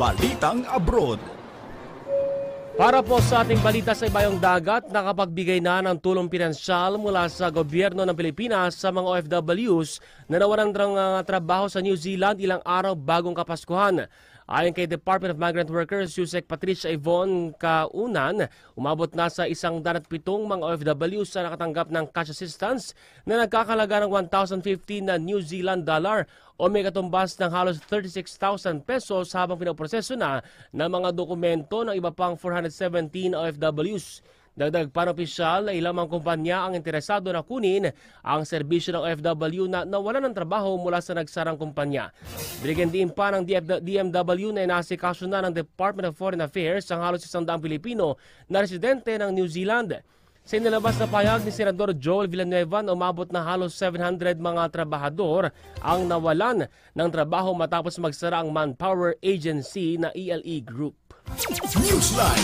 Balitang Abroad. Para po sa ating balita sa ibayong dagat, nakapagbigay na ng tulong pinansyal mula sa gobyerno ng Pilipinas sa mga OFWs na nawalan ng trabaho sa New Zealand ilang araw bagong Kapaskuhan. Ayon kay Department of Migrant Workers, Yusek Patricia Yvonne Kaunan, umabot na sa 107 mga OFWs na nakatanggap ng cash assistance na nagkakalaga ng 1,050 na New Zealand dollar o may katumbas ng halos 36,000 pesos habang pinoproseso na ng mga dokumento ng iba pang 417 OFWs. Dagdag pa ng opisyal na ilang mga kumpanya ang interesado na kunin ang serbisyo ng OFW na nawalan ng trabaho mula sa nagsarang kumpanya. Binigyan din pa ng DMW na inasikaso na ng Department of Foreign Affairs ang halos 100 Pilipino na residente ng New Zealand. Sa inilabas na payag ni Senador Joel Villanueva na umabot na halos 700 mga trabahador ang nawalan ng trabaho matapos magsara ang Manpower Agency na ELE Group. Newsline.